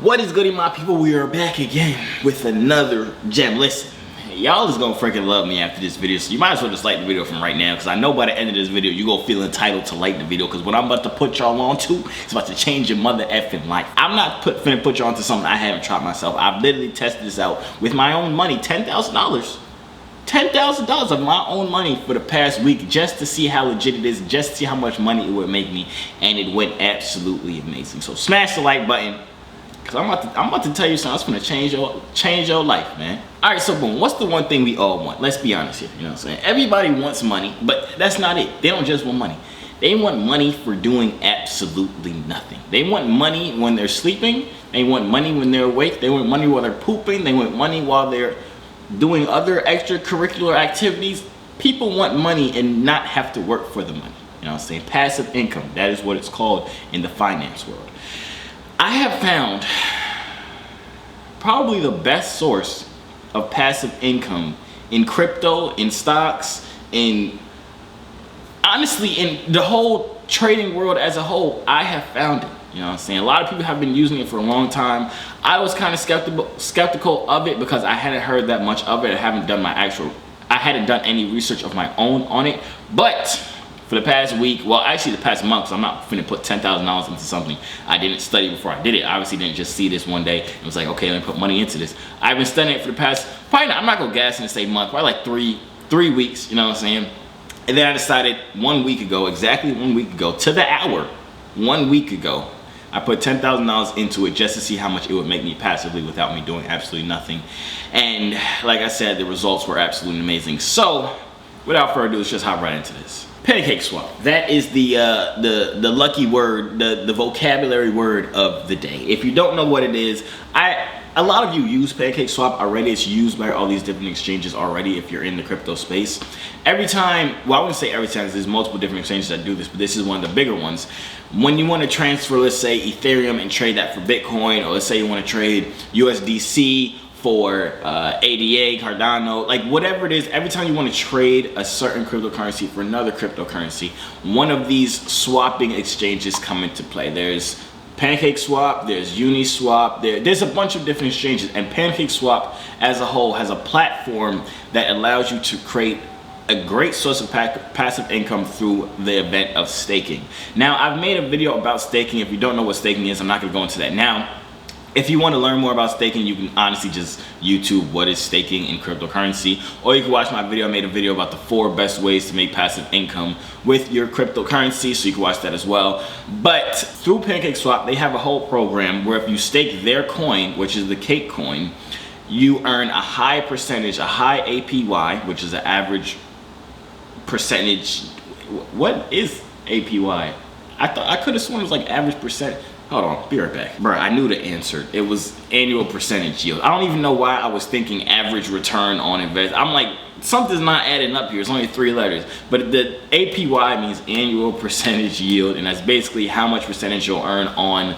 What is goody, my people? We are back again with another gem. Listen, y'all is gonna freaking love me after this video, so you might as well just like the video from right now, because I know by the end of this video you gonna feel entitled to like the video, because what I'm about to put y'all on to is about to change your mother effing life. I'm not finna put y'all onto something I haven't tried myself. I've literally tested this out with my own money, $10,000. $10,000 of my own money for the past week, just to see how legit it is, just to see how much money it would make me, and it went absolutely amazing. So smash the like button, because I'm about to tell you something that's gonna change your life, man. Alright, so boom, what's the one thing we all want? Let's be honest here, you know what I'm saying? Everybody wants money, but that's not it. They don't just want money. They want money for doing absolutely nothing. They want money when they're sleeping, they want money when they're awake, they want money while they're pooping, they want money while they're doing other extracurricular activities. People want money and not have to work for the money. You know what I'm saying? Passive income, that is what it's called in the finance world. I have found probably the best source of passive income in crypto, in stocks, honestly in the whole trading world as a whole. I have found it. You know what I'm saying? A lot of people have been using it for a long time. I was kind of skeptical of it because I hadn't heard that much of it. I hadn't done any research of my own on it. But for the past week, well, actually the past month, so I'm not finna put $10,000 into something I didn't study before I did it. I obviously didn't just see this one day and was like, okay, let me put money into this. I've been studying it for the past, I'm not gonna gas and say month, probably like three weeks, you know what I'm saying? And then I decided 1 week ago, exactly 1 week ago, to the hour, 1 week ago, I put $10,000 into it just to see how much it would make me passively without me doing absolutely nothing. And like I said, the results were absolutely amazing. So without further ado, let's just hop right into this. Pancake Swap. That is the lucky word, the vocabulary word of the day. If you don't know what it is, a lot of you use Pancake Swap already. It's used by all these different exchanges already if you're in the crypto space. Every time, well, I wouldn't say every time, there's multiple different exchanges that do this, but this is one of the bigger ones. When you want to transfer, let's say, Ethereum and trade that for Bitcoin, or let's say you want to trade USDC for ADA, Cardano, like whatever it is, every time you want to trade a certain cryptocurrency for another cryptocurrency, one of these swapping exchanges come into play. There's Pancake Swap, there's Uniswap, there's a bunch of different exchanges, and Pancake Swap as a whole has a platform that allows you to create a great source of passive income through the event of staking. Now, I've made a video about staking. If you don't know what staking is, I'm not going to go into that now. If you want to learn more about staking, you can honestly just YouTube what is staking in cryptocurrency, or you can watch my video. I made a video about the 4 best ways to make passive income with your cryptocurrency, so you can watch that as well. But through Pancake Swap, they have a whole program where if you stake their coin, which is the cake coin, you earn a high percentage, a high APY, which is an average percentage. What is APY? I could have sworn it was like average percent. Hold on, be right back. Bro, I knew the answer. It was annual percentage yield. I don't even know why I was thinking average return on investment. I'm like, something's not adding up here. It's only 3 letters. But the APY means annual percentage yield, and that's basically how much percentage you'll earn on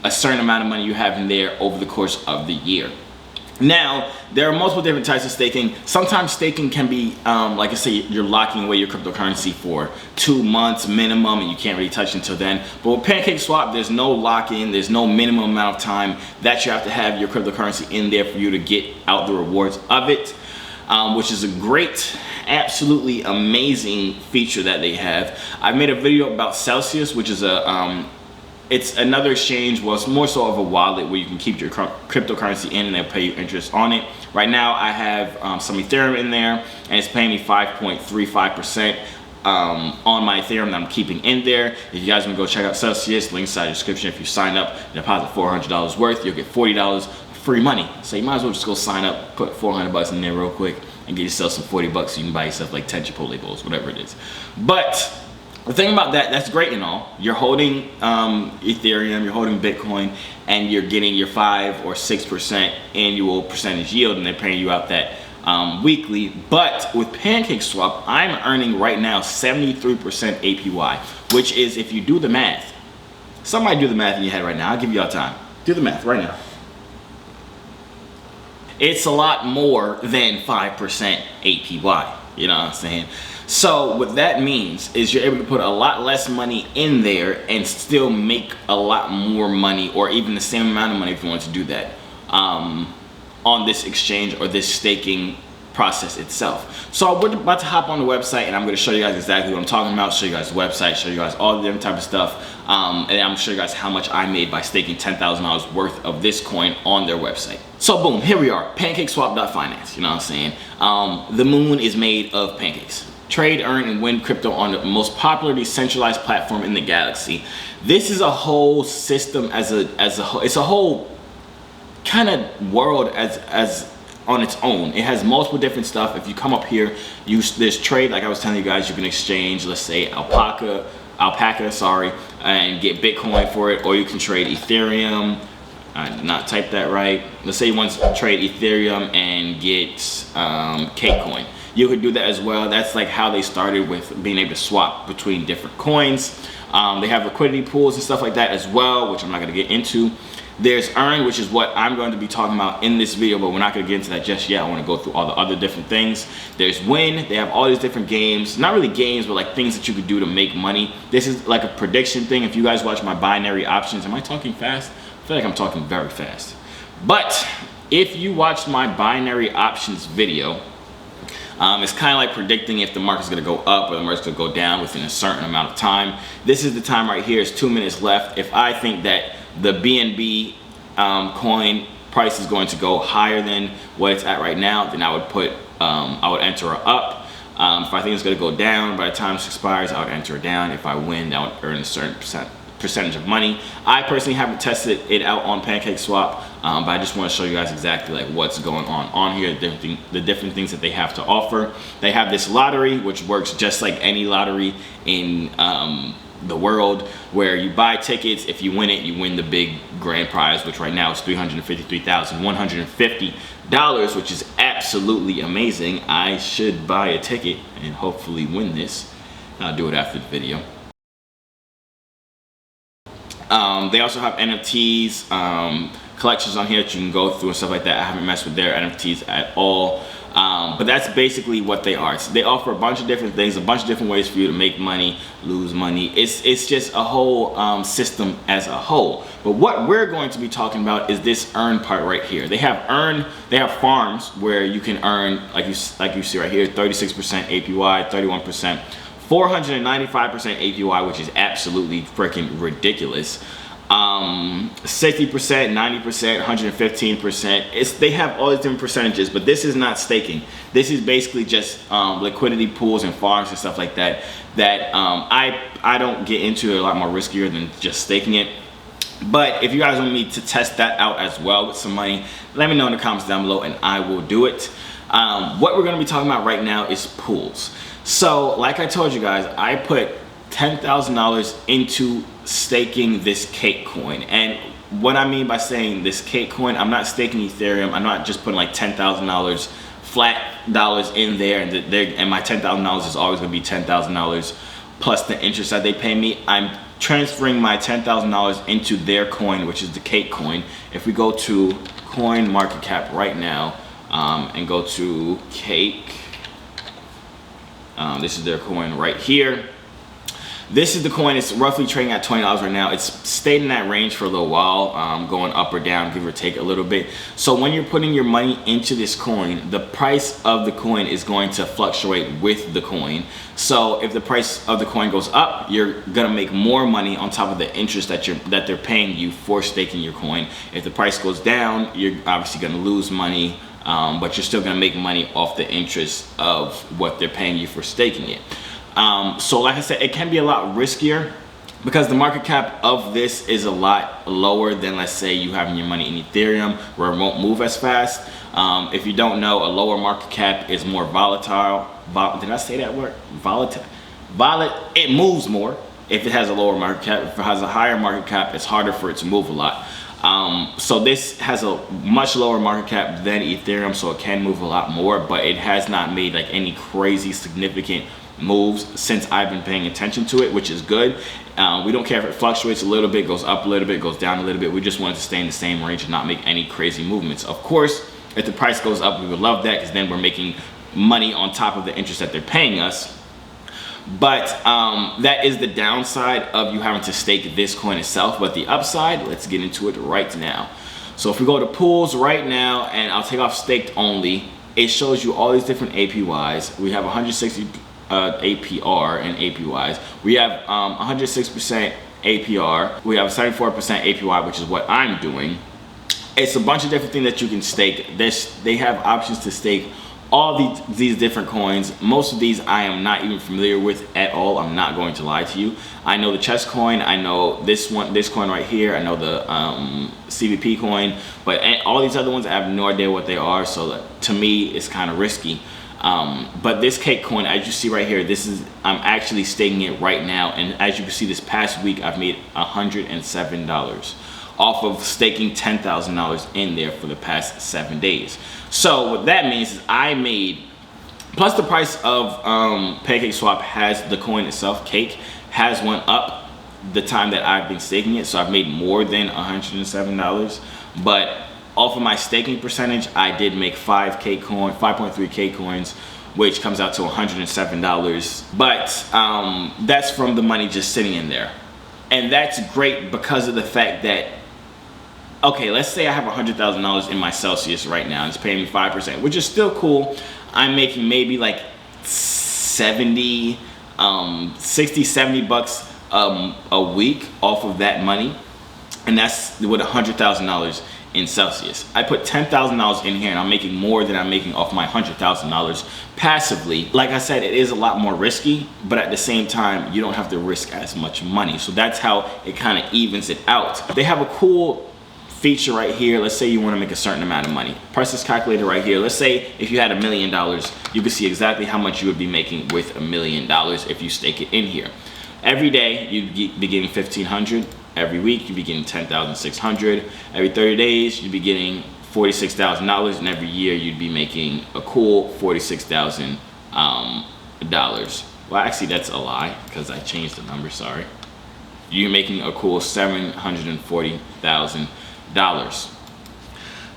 a certain amount of money you have in there over the course of the year. Now, there are multiple different types of staking. Sometimes staking can be, like I say, you're locking away your cryptocurrency for 2 months minimum, and you can't really touch it until then. But with Pancake Swap, there's no lock-in, there's no minimum amount of time that you have to have your cryptocurrency in there for you to get out the rewards of it, which is a great, absolutely amazing feature that they have. I made a video about Celsius, which is it's another exchange. Well, it's more so of a wallet where you can keep your cryptocurrency in and they'll pay you interest on it. Right now, I have some Ethereum in there, and it's paying me 5.35% on my Ethereum that I'm keeping in there. If you guys want to go check out Celsius, link inside the description. If you sign up, deposit $400 worth, you'll get $40 free money. So you might as well just go sign up, put 400 bucks in there real quick, and get yourself some 40 bucks so you can buy yourself like 10 Chipotle bowls, whatever it is. But the thing about that, that's great and all. You're holding Ethereum, you're holding Bitcoin, and you're getting your 5 or 6% annual percentage yield, and they're paying you out that weekly. But with Pancake Swap, I'm earning right now 73% APY, which is, if you do the math, somebody do the math in your head right now. I'll give you all time. Do the math right now. It's a lot more than 5% APY. You know what I'm saying? So what that means is you're able to put a lot less money in there and still make a lot more money, or even the same amount of money if you want to do that, on this exchange or this staking process itself. So we're about to hop on the website, and I'm going to show you guys exactly what I'm talking about, show you guys the website, show you guys all the different type of stuff, and I'm going to show you guys how much I made by staking $10,000 worth of this coin on their website. So boom, here we are, pancakeswap.finance. You know what I'm saying? The moon is made of pancakes. Trade, earn, and win crypto on the most popular decentralized platform in the galaxy. This is a whole system as a whole. It's a whole kind of world as on its own. It has multiple different stuff. If you come up here, there's trade, like I was telling you guys, you can exchange, let's say alpaca, and get Bitcoin for it, or you can trade Ethereum. I did not type that right. Let's say you want to trade Ethereum and get K-Coin. You could do that as well. That's like how they started with being able to swap between different coins. They have liquidity pools and stuff like that as well, which I'm not going to get into. There's earn, which is what I'm going to be talking about in this video, but we're not going to get into that just yet. I want to go through all the other different things. There's win. They have all these different games, not really games, but like things that you could do to make money. This is like a prediction thing. If you guys watch my binary options, am I talking fast? I feel like I'm talking very fast. But if you watched my binary options video, it's kind of like predicting if the market's going to go up or the market's going to go down within a certain amount of time. This is the time right here. It's 2 minutes left. If I think that the BNB coin price is going to go higher than what it's at right now, then I would enter a up. If I think it's going to go down by the time this expires, I would enter it down. If I win, I would earn a certain percentage of money. I personally haven't tested it out on Pancake Swap, but I just want to show you guys exactly like what's going on here, the different things that they have to offer. They have this lottery, which works just like any lottery in the world, where you buy tickets. If you win it, you win the big grand prize, which right now is $353,150, which is absolutely amazing. I should buy a ticket and hopefully win this. I'll do it after the video. They also have NFTs, collections on here that you can go through and stuff like that. I haven't messed with their NFTs at all. But that's basically what they are. So they offer a bunch of different things, a bunch of different ways for you to make money, lose money. It's just a whole system as a whole. But what we're going to be talking about is this earn part right here. They have farms where you can earn, like you see right here, 36% APY, 31%, 495% APY, which is absolutely freaking ridiculous. 60%, 90%, 115%. They have all these different percentages, but this is not staking. This is basically just liquidity pools and farms and stuff like that. I don't get into a lot more riskier than just staking it. But if you guys want me to test that out as well with some money, let me know in the comments down below and I will do it. What we're going to be talking about right now is pools. So like I told you guys, I put $10,000 into staking this cake coin. And what I mean by saying this cake coin, I'm not staking Ethereum. I'm not just putting like $10,000 flat dollars in there, and my $10,000 is always going to be $10,000 plus the interest that they pay me. I'm transferring my $10,000 into their coin, which is the cake coin. If we go to coin market cap right now and go to cake, this is their coin right here. This is the coin. It's roughly trading at $20 right now. It's stayed in that range for a little while, going up or down, give or take a little bit. So when you're putting your money into this coin, the price of the coin is going to fluctuate with the coin. So if the price of the coin goes up, you're gonna make more money on top of the interest that they're paying you for staking your coin. If the price goes down, you're obviously gonna lose money, but you're still gonna make money off the interest of what they're paying you for staking it. So like I said, it can be a lot riskier because the market cap of this is a lot lower than, let's say, you having your money in Ethereum where it won't move as fast. If you don't know, a lower market cap is more volatile. Did I say that word? Volatile. It moves more if it has a lower market cap. If it has a higher market cap, it's harder for it to move a lot. So this has a much lower market cap than Ethereum, so it can move a lot more, but it has not made like any crazy significant moves since I've been paying attention to it, which is good. We don't care if it fluctuates a little bit, goes up a little bit, goes down a little bit. We just want it to stay in the same range and not make any crazy movements. Of course, if the price goes up, we would love that, because then we're making money on top of the interest that they're paying us. But that is the downside of you having to stake this coin itself. But the upside, let's get into it right now. So if we go to pools right now, and I'll take off staked only, it shows you all these different APYs. We have 160 APR and APYs. We have 106% APR. We have 74% APY, which is what I'm doing. It's a bunch of different things that you can stake. They have options to stake all these different coins. Most of these I am not even familiar with at all. I'm not going to lie to you. I know the chess coin, I know this coin right here, I know the CVP coin, but all these other ones I have no idea what they are, so to me it's kind of risky. But this cake coin, as you see right here, I'm actually staking it right now, and as you can see, this past week I've made $107 off of staking $10,000 in there for the past 7 days. So what that means is I made, plus the price of Pancake Swap has, the coin itself, cake, has went up the time that I've been staking it, so I've made more than $107. But off of my staking percentage, I did make 5.3 cake coins, which comes out to $107. But that's from the money just sitting in there. And that's great because of the fact that, okay, let's say I have $100,000 in my Celsius right now, and it's paying me 5%, which is still cool. I'm making maybe like 60, 70 bucks a week off of that money, and that's with $100,000 in Celsius. I put $10,000 in here, and I'm making more than I'm making off my $100,000 passively. Like I said, it is a lot more risky, but at the same time, you don't have to risk as much money. So that's how it kind of evens it out. They have a cool feature right here. Let's say you want to make a certain amount of money. Press this calculator right here. Let's say if you had $1 million, you can see exactly how much you would be making with $1 million if you stake it in here. Every day you'd be getting $1,500. Every week you'd be getting $10,600. Every 30 days you'd be getting $46,000, and every year you'd be making a cool $46,000. Well, actually that's a lie because I changed the number. Sorry. You're making a cool $740,000.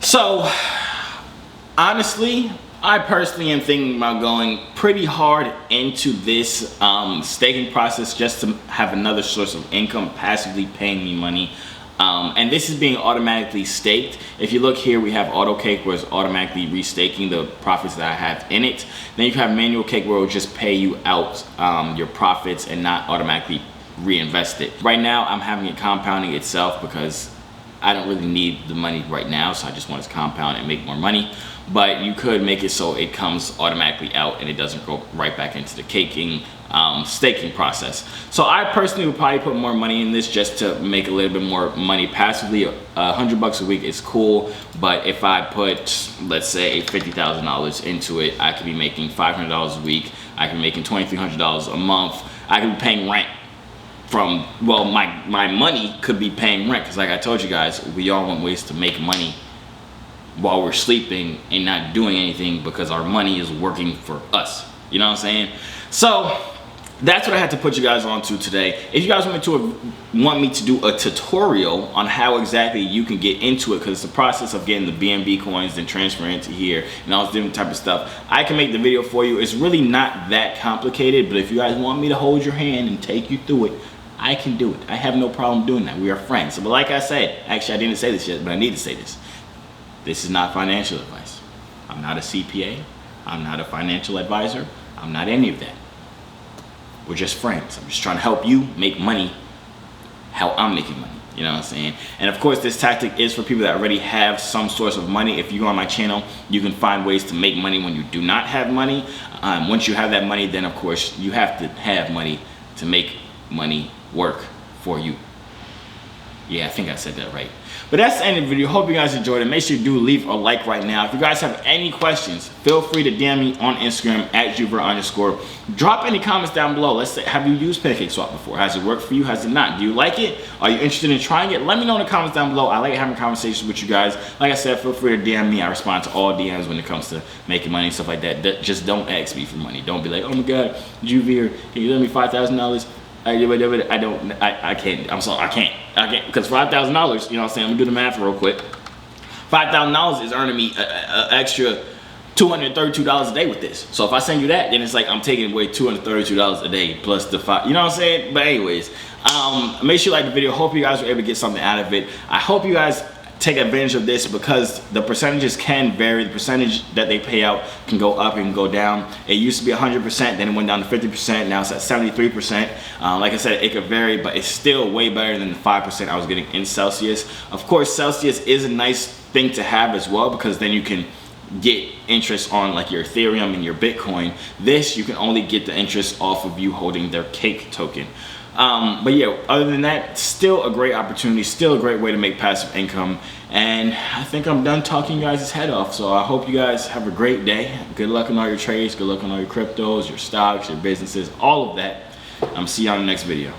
So honestly, I personally am thinking about going pretty hard into this staking process just to have another source of income passively paying me money. And this is being automatically staked. If you look here, we have auto cake where it's automatically restaking the profits that I have in it. Then you have manual cake where it will just pay you out your profits and not automatically reinvest it. Right now I'm having it compounding itself because I don't really need the money right now, so I just want it to compound and make more money. But you could make it so it comes automatically out and it doesn't go right back into the caking staking process. So I personally would probably put more money in this just to make a little bit more money passively. $100 a week is cool, but if I put, let's say, $50,000 into it, I could be making $500 a week. I could be making $2,300 a month. I could be paying rent from, well, my money could be paying rent, because like I told you guys, we all want ways to make money while we're sleeping and not doing anything because our money is working for us. You know what I'm saying? So that's what I had to put you guys on to today. If you guys want me to do a tutorial on how exactly you can get into it, because it's the process of getting the BNB coins and transferring into here and all this different type of stuff, I can make the video for you. It's really not that complicated, but if you guys want me to hold your hand and take you through it, I can do it. I have no problem doing that. We are friends. But like I said, actually I didn't say this yet, but I need to say this. This is not financial advice. I'm not a CPA. I'm not a financial advisor. I'm not any of that. We're just friends. I'm just trying to help you make money how I'm making money. You know what I'm saying? And of course, this tactic is for people that already have some source of money. If you go on my channel, you can find ways to make money when you do not have money. Once you have that money, then of course you have to have money to make money work for you. Yeah, I think I said that right. But that's the end of the video. Hope you guys enjoyed it. Make sure you do leave a like right now. If you guys have any questions, feel free to DM me on Instagram at Joovier_. Drop any comments down below. Let's say, have you used Pancake Swap before? Has it worked for you? Has it not? Do you like it? Are you interested in trying it? Let me know in the comments down below. I like having conversations with you guys. Like I said, feel free to DM me. I respond to all DMs when it comes to making money and stuff like that. Just don't ask me for money. Don't be like, oh my God, Joovier, can you lend me $5,000? I can't. I'm sorry, I can't. Because $5,000, you know what I'm saying? I'm gonna do the math real quick. $5,000 is earning me an extra $232 a day with this. So if I send you that, then it's like I'm taking away $232 a day plus the five, you know what I'm saying? But anyways, make sure you like the video. Hope you guys were able to get something out of it. I hope you guys take advantage of this because the percentages can vary. The percentage that they pay out can go up and go down. It used to be 100%, then it went down to 50%, now it's at 73%. Like I said, it could vary, but it's still way better than the 5% I was getting in Celsius. Of course, Celsius is a nice thing to have as well because then you can get interest on like your Ethereum and your Bitcoin. This, you can only get the interest off of you holding their cake token. But yeah, other than that, still a great opportunity, still a great way to make passive income. And I think I'm done talking you guys' head off. So I hope you guys have a great day. Good luck on all your trades, good luck on all your cryptos, your stocks, your businesses, all of that. See you on the next video.